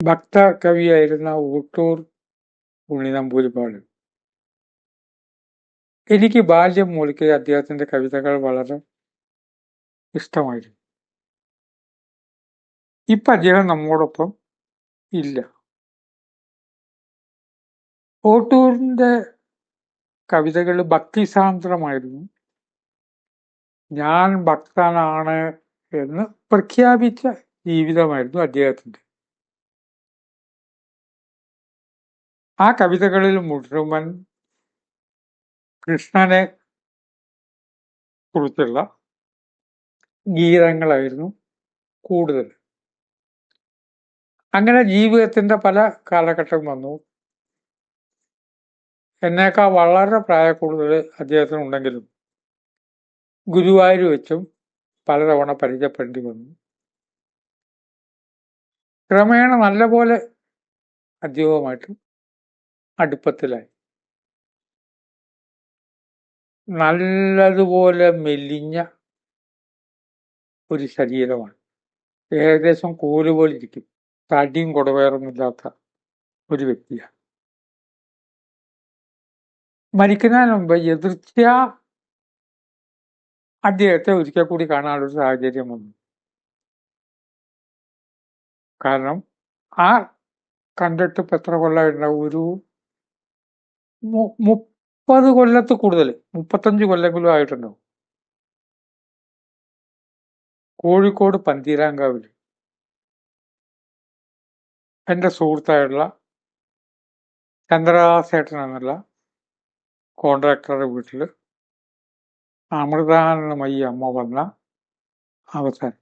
ഭക്ത കവിയായിരുന്ന ഊട്ടൂർ ഉണ്ണി നമ്പൂതിരിപ്പാട്. എനിക്ക് ബാല്യം മുതൽക്കേ അദ്ദേഹത്തിന്റെ കവിതകൾ വളരെ ഇഷ്ടമായിരുന്നു. ഇപ്പൊ അദ്ദേഹം നമ്മോടൊപ്പം ഇല്ല. ഓട്ടൂരിന്റെ കവിതകൾ ഭക്തിസാന്ദ്രമായിരുന്നു. ഞാൻ ഭക്തനാണ് എന്ന് പ്രഖ്യാപിച്ച ജീവിതമായിരുന്നു അദ്ദേഹത്തിന്റെ. ആ കവിതകളിൽ മുഴുവൻ കൃഷ്ണനെ കുറിച്ചുള്ള ഗീതങ്ങളായിരുന്നു കൂടുതൽ. അങ്ങനെ ജീവിതത്തിന്റെ പല കാലഘട്ടം വന്നു. എന്നേക്കാൾ വളരെ പ്രായക്കൂടുതൽ അദ്ദേഹത്തിനുണ്ടെങ്കിലും ഗുരുവായൂർ വെച്ചും പലതവണ പരിചയപ്പെടേണ്ടി വന്നു. ക്രമേണ നല്ലപോലെ അദ്ദേഹവുമായിട്ട് അടുപ്പത്തിലായി. നല്ലതുപോലെ മെലിഞ്ഞ ഒരു ശരീരമാണ്. ഏകദേശം കോല് പോലെ ഇരിക്കും. തടിയും കൊടുവേറൊന്നുമില്ലാത്ത ഒരു വ്യക്തിയാണ്. മരിക്കുന്നതിന് മുമ്പ് എതിർച്ച അദ്ദേഹത്തെ ഒരിക്കൽ കൂടി കാണാനൊരു സാഹചര്യം വന്നു. കാരണം ആ കണ്ടിട്ട് ഇപ്പം എത്ര കൊല്ലമുണ്ടാവും? ഒരു 30 കൊല്ലത്ത് കൂടുതൽ, 35 കൊല്ലെങ്കിലും ആയിട്ടുണ്ടാവും. കോഴിക്കോട് പന്തീരാങ്കാവിൽ എൻ്റെ സുഹൃത്തായുള്ള ചന്ദ്രദാസേട്ടൻ എന്നുള്ള കോൺട്രാക്ടറുടെ വീട്ടിൽ അമൃതാനന്ദമയി അമ്മ വന്ന അവസരം.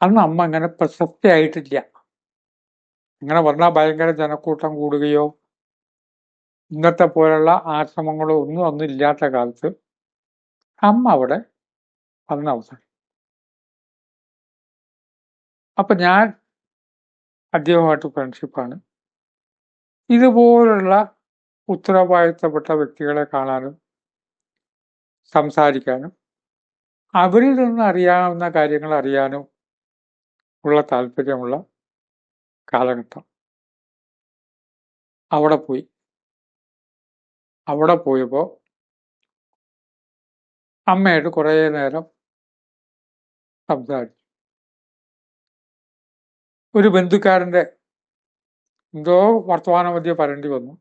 അന്ന് അമ്മ അങ്ങനെ പ്രശസ്തി ആയിട്ടില്ല. അങ്ങനെ വന്നാൽ ഭയങ്കര ജനക്കൂട്ടം കൂടുകയോ ഇന്നത്തെ പോലുള്ള ആശ്രമങ്ങളോ ഒന്നും ഇല്ലാത്ത കാലത്ത് അമ്മ അവിടെ വന്ന അവസരം. അപ്പൊ ഞാൻ അദ്ദേഹവുമായിട്ട് ഫ്രണ്ട്ഷിപ്പാണ്. ഇതുപോലുള്ള ഉത്തരവാദിത്തപ്പെട്ട വ്യക്തികളെ കാണാനും സംസാരിക്കാനും അവരിൽ നിന്ന് അറിയാവുന്ന കാര്യങ്ങൾ അറിയാനും ഉള്ള താല്പര്യമുള്ള കാലഘട്ടം. അവിടെ പോയപ്പോ അമ്മയായിട്ട് കുറേ നേരം സംസാരിച്ചു. ഒരു ബന്ധുക്കാരന്റെ എന്തോ വർത്തമാന മധ്യേ പറയേണ്ടി വന്നു.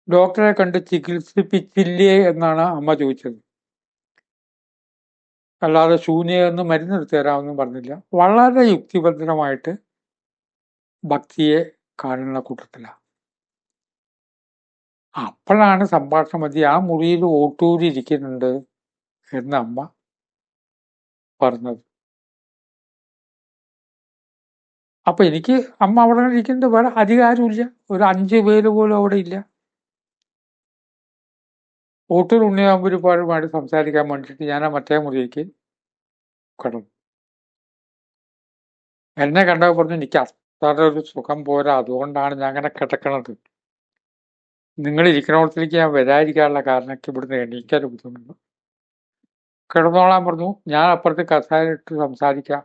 ഡോക്ടറെ കണ്ട് ചികിത്സിപ്പിച്ചില്ലേ എന്നാണ് അമ്മ ചോദിച്ചത്. അല്ലാതെ ശൂന്യെന്ന് മരുന്നെടുത്ത് തരാമെന്നും പറഞ്ഞില്ല. വളരെ യുക്തിഭദ്രമായിട്ട് ഭക്തിയെ കാണുന്ന കൂട്ടത്തിലാണ്. അപ്പോഴാണ് സംഭാഷണം മതി ആ മുറിയിൽ ഓട്ടൂരിയിരിക്കുന്നുണ്ട് എന്ന് അമ്മ പറഞ്ഞത്. അപ്പൊ എനിക്ക് അമ്മ അവിടെ ഇരിക്കുന്നത് വേറെ അധികാരമില്ല. ഒരു 5 പേര് പോലും അവിടെ ഇല്ല. ഓട്ടൂർ ഉണ്ണിയാമ്പൂരിപ്പാടുമായിട്ട് സംസാരിക്കാൻ വേണ്ടിയിട്ട് ഞാൻ ആ മറ്റേ മുറിയിലേക്ക് കടന്നു. എന്നെ കണ്ടപ്പോൾ പറഞ്ഞു, എനിക്ക് അത്ര ഒരു സുഖം പോരാ, അതുകൊണ്ടാണ് ഞാൻ അങ്ങനെ കിടക്കണത്. നിങ്ങൾ ഇരിക്കണോടത്തേക്ക് ഞാൻ വരാതിരിക്കാനുള്ള കാരണം ഇവിടുന്ന് എണീക്കാൻ ബുദ്ധിമുട്ട്. കിടന്നോളാൻ പറഞ്ഞു. ഞാൻ അപ്പുറത്ത് കസാരയിട്ട് സംസാരിക്കാം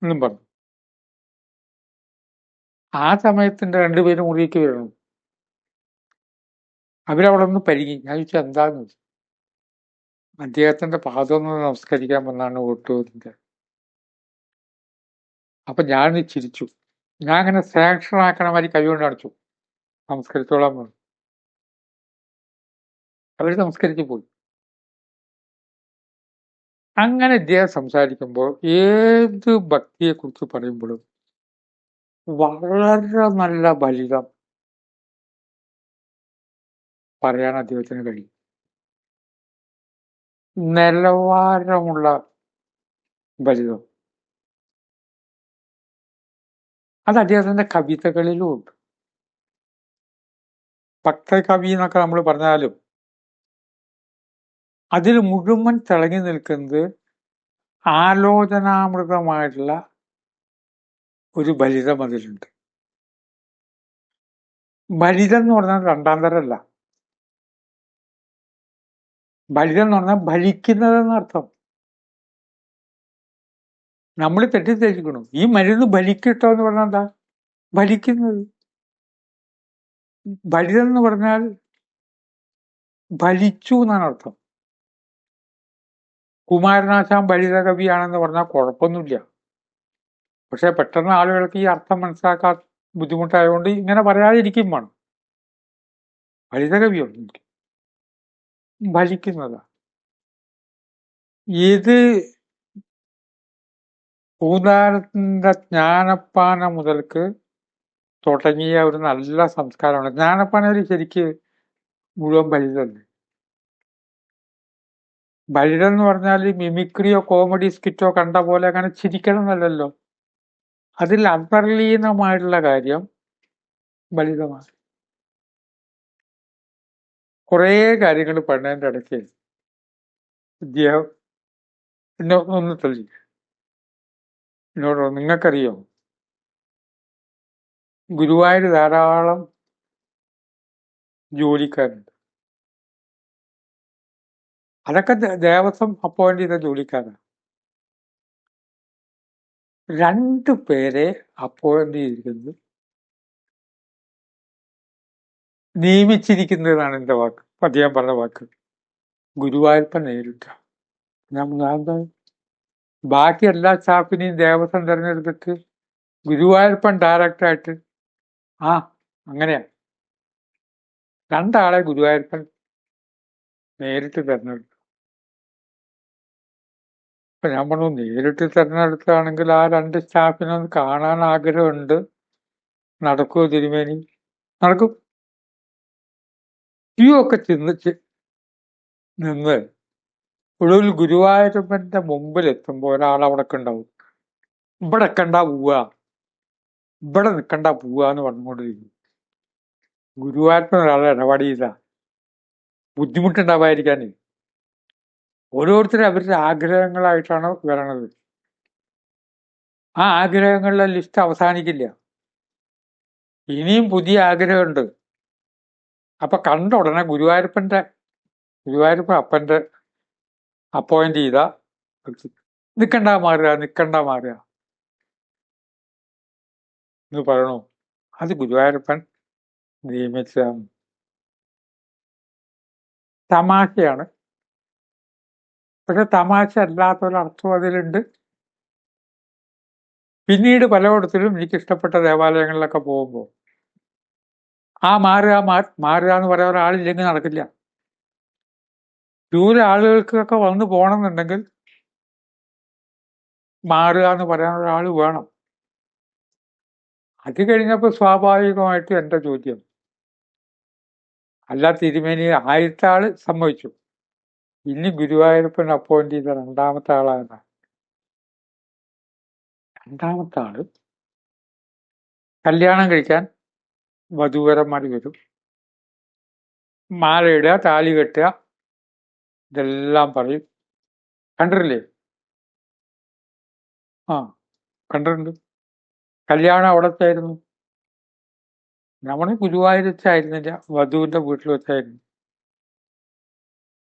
എന്നും പറഞ്ഞു. ആ സമയത്തിന്റെ 2 പേര് മുറിയിലേക്ക് വരണം. അവരവിടെ ഒന്ന് പരിങ്ങി. ഞാൻ ചോദിച്ചു എന്താന്ന് ചോദിച്ചു. അദ്ദേഹത്തിന്റെ പാദമൊന്ന് നമസ്കരിക്കാൻ വന്നാണ് ഓട്ടൂരിന്റെ. അപ്പൊ ഞാൻ ചിരിച്ചു. ഞാൻ അങ്ങനെ സാങ്ഷൻ ആക്കണ മാതിരി കൈകൊണ്ട് അടച്ചു. നമസ്കരിച്ചോളാൻ പറഞ്ഞു. അവര് നമസ്കരിച്ച് പോയി. അങ്ങനെ ഇദ്ദേഹം സംസാരിക്കുമ്പോൾ ഏത് ഭക്തിയെ കുറിച്ച് പറയുമ്പോഴും വളരെ നല്ല ഫലിതം പറയാൻ അദ്ദേഹത്തിന് കഴിയും. നിലവാരമുള്ള ഫലിതം അത് അദ്ദേഹത്തിന്റെ കവിതകളിലും ഉണ്ട്. ഭക്തകവി എന്നൊക്കെ നമ്മൾ പറഞ്ഞാലും അതിൽ മുഴുവൻ തിളങ്ങി നിൽക്കുന്നത് ആലോചനാമൃതമായിട്ടുള്ള ഒരു ഫലിതം അതിലുണ്ട്. ഫലിതം എന്ന് പറഞ്ഞാൽ 2ാം തരമല്ല. ഫലിതം എന്ന് പറഞ്ഞാൽ ഫലിക്കുന്നതെന്നർത്ഥം. നമ്മൾ തെറ്റിദ്ധരിക്കണം. ഈ മരുന്ന് ഫലിക്കട്ടോ എന്ന് പറഞ്ഞാൽ എന്താ ഫലിക്കുന്നത്? ഫലിതം എന്ന് പറഞ്ഞാൽ ഫലിച്ചു എന്നാണ് അർത്ഥം. കുമാരനാശാൻ ഫലിത കവിയാണെന്ന് പറഞ്ഞാൽ കുഴപ്പമൊന്നുമില്ല. പക്ഷെ പെട്ടെന്ന് ആളുകൾക്ക് ഈ അർത്ഥം മനസ്സിലാക്കാൻ ബുദ്ധിമുട്ടായതുകൊണ്ട് ഇങ്ങനെ പറയാതിരിക്കും വേണം. ഫലിത കവിയൊന്നും ഫലിക്കുന്നതാ. ഇത് പൂന്താനത്തിന്റെ ജ്ഞാനപ്പാന മുതൽക്ക് തുടങ്ങിയ ഒരു നല്ല സംസ്കാരമാണ്. ജ്ഞാനപ്പാനയിൽ ശരിക്ക് മുഴുവൻ ഫലിതല്ലേ. ഫലിതം എന്ന് പറഞ്ഞാൽ മിമിക്രിയോ കോമഡി സ്കിറ്റോ കണ്ട പോലെ അങ്ങനെ ചിരിക്കണം എന്നല്ലല്ലോ. അതിൽ അന്തർലീനമായിട്ടുള്ള കാര്യം ഫലിതമാണ്. കുറേ കാര്യങ്ങൾ പഠനത്തിന്റെ ഇടയ്ക്ക് ഇദ്ദേഹം ഒന്ന് തള്ളി എന്നോട് നിങ്ങൾക്കറിയോ, ഗുരുവായൂർ ധാരാളം ജോലിക്കാരുണ്ട്. അതൊക്കെ ദേവസ്വം അപ്പോയിന്റ് ചെയ്ത ജോലിക്കാരാണ്. 2 പേരെ അപ്പോയിന്റ് ചെയ്തിരിക്കുന്നത്, നിയമിച്ചിരിക്കുന്നതാണ് എന്റെ വാക്ക്, അദ്ദേഹം പറഞ്ഞ വാക്ക്. ഗുരുവായൂരപ്പൻ നേരിട്ട. ഞാൻ ബാക്കി എല്ലാ സ്റ്റാഫിനെയും ദേവസ്വം തെരഞ്ഞെടുത്തിട്ട് ഗുരുവായൂരപ്പൻ ഡയറക്ടറായിട്ട് അങ്ങനെയാ 2 ആളെ ഗുരുവായൂരപ്പൻ നേരിട്ട് തെരഞ്ഞെടുത്തു. അപ്പൊ ഞാൻ പറഞ്ഞു, നേരിട്ട് തെരഞ്ഞെടുത്താണെങ്കിൽ ആ 2 സ്റ്റാഫിനൊന്ന് കാണാൻ ആഗ്രഹമുണ്ട്, നടക്കുമോ തിരുമേനി? നടക്കും. ക്യൂ ഒക്കെ നിന്ന് ഒടുവിൽ ഗുരുവായൂരപ്പന്റെ മുമ്പിൽ എത്തുമ്പോ ഒരാൾ അവിടെ ഉണ്ടാവും. ഇവിടെ കണ്ട പോവുക, ഇവിടെ നിൽക്കണ്ട പോവുക എന്ന് പറഞ്ഞുകൊണ്ടിരിക്കും. ഗുരുവായൂരപ്പൻ ഒരാളെ ഇടപെടിയില്ല, ബുദ്ധിമുട്ടുണ്ടാവാതിരിക്കാനേ. ഓരോരുത്തരും അവരുടെ ആഗ്രഹങ്ങളായിട്ടാണ് വരണത്. ആ ആഗ്രഹങ്ങളുടെ ലിസ്റ്റ് അവസാനിക്കില്ല. ഇനിയും പുതിയ ആഗ്രഹമുണ്ട്. അപ്പൊ കണ്ട ഉടനെ ഗുരുവായൂരപ്പൻ അപ്പന്റെ അപ്പോയിന്റ് ചെയ്ത നിക്കണ്ട മാറുക എന്ന് പറയണു. അത് ഗുരുവായൂരപ്പൻ നിയമിച്ചതാണ്. തമാശയാണ്. പക്ഷെ തമാശ അല്ലാത്തൊരർത്ഥം അതിലുണ്ട്. പിന്നീട് പലയിടത്തിലും എനിക്ക് ഇഷ്ടപ്പെട്ട ദേവാലയങ്ങളിലൊക്കെ പോകുമ്പോൾ മാറുക എന്ന് പറയാൻ ഒരാളില്ലെങ്കിൽ നടക്കില്ല. ക്യൂവിലെ ആളുകൾക്കൊക്കെ വന്ന് പോകണമെന്നുണ്ടെങ്കിൽ മാറുക എന്ന് പറയാൻ ഒരാൾ വേണം. അത് കഴിഞ്ഞപ്പോൾ സ്വാഭാവികമായിട്ടും എന്റെ ചോദ്യം, അല്ല തിരുമേനി, 1000 ആള് സമ്മതിച്ചു, ഇനി ഗുരുവായൂരപ്പൻ അപ്പോയിന്റ് ചെയ്ത 2ാമത്തെ ആളാണ്. 2ാമത്തെ ആള് കല്യാണം കഴിക്കാൻ വധൂവരന്മാർ വരും, മാലയിടുക, താലി കെട്ടുക, ഇതെല്ലാം പറയും. കണ്ടിട്ടില്ലേ? കണ്ടിട്ടുണ്ട്. കല്യാണം അവിടെ വെച്ചായിരുന്നു. നമ്മുടെ ഗുരുവായൂർ വെച്ചായിരുന്നില്ല, വധുവിന്റെ വീട്ടിൽ വെച്ചായിരുന്നു.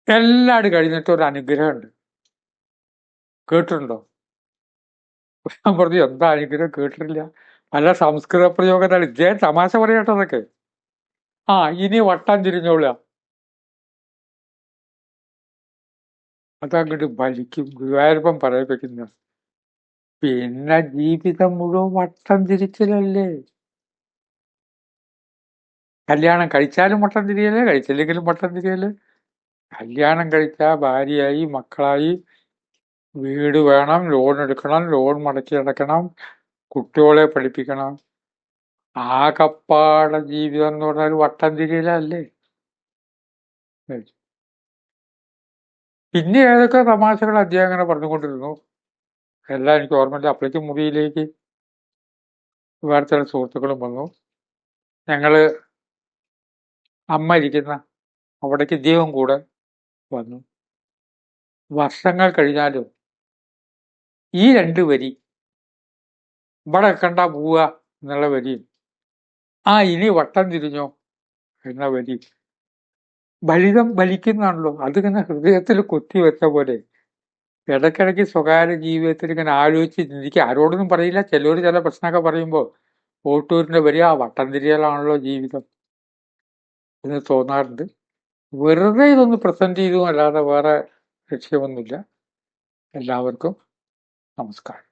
എല്ലാവരും കഴിഞ്ഞിട്ട് ഒരു അനുഗ്രഹമുണ്ട്, കേട്ടിട്ടുണ്ടോ? ഞാൻ പറഞ്ഞു, എന്താ അനുഗ്രഹം? കേട്ടിട്ടില്ല. പല സംസ്കൃത പ്രയോഗത്താണ്. ഇദ്ദേഹം തമാശ പറയട്ടതൊക്കെ. ഇനി വട്ടം തിരിഞ്ഞോളുക, അതങ്ങോട്ട് വലിക്കും. ഗുരുവായൂരപ്പൻ പറയപ്പിക്കുന്ന പിന്നെ ജീവിതം മുഴുവൻ വട്ടം തിരിച്ചിലല്ലേ. കല്യാണം കഴിച്ചാലും വട്ടം തിരിയല്ലേ, കഴിച്ചില്ലെങ്കിലും വട്ടം തിരിയല്ലേ. കല്യാണം കഴിച്ചാൽ ഭാര്യയായി, മക്കളായി, വീട് വേണം, ലോൺ എടുക്കണം, ലോൺ മടക്കി അടക്കണം, കുട്ടികളെ പഠിപ്പിക്കണം. ആകപ്പാടെ ജീവിതം എന്ന് പറഞ്ഞാൽ വട്ടം തിരിയലല്ലേ. പിന്നെ ഏതൊക്കെ തമാശകൾ അദ്ദേഹം അങ്ങനെ പറഞ്ഞുകൊണ്ടിരുന്നു, എല്ലാം എനിക്ക് ഓർമ്മയില്ല. അപ്പോഴേക്കും മുറിയിലേക്ക് വേറെ ചില സുഹൃത്തുക്കളും വന്നു. ഞങ്ങള് അമ്മ ഇരിക്കുന്ന അവിടേക്ക് ഇദ്ദേഹം കൂടെ വന്നു. വർഷങ്ങൾ കഴിഞ്ഞാലും ഈ 2 വരി, ഇവിടെ കണ്ട പോവുക എന്നുള്ള വരിയും ഇനി വട്ടം തിരിഞ്ഞോ എന്ന വരി ഫലിതം ഫലിക്കുന്നതാണല്ലോ. അതിങ്ങനെ ഹൃദയത്തിൽ കുത്തിവെച്ച പോലെ ഇടയ്ക്കിടയ്ക്ക് സ്വകാര്യ ജീവിതത്തിൽ ഇങ്ങനെ ആലോചിച്ച് ചിന്തിക്കുക. ആരോടൊന്നും പറയില്ല. ചിലർ ചില പ്രശ്നമൊക്കെ പറയുമ്പോൾ ഓട്ടൂരിന്റെ വരിക വട്ടം തിരിയലാണല്ലോ ജീവിതം എന്ന് തോന്നാറുണ്ട്. വെറുതെ ഇതൊന്ന് പ്രസന്റ് ചെയ്തു അല്ലാതെ വേറെ ലക്ഷ്യമൊന്നുമില്ല. എല്ലാവർക്കും നമസ്കാരം.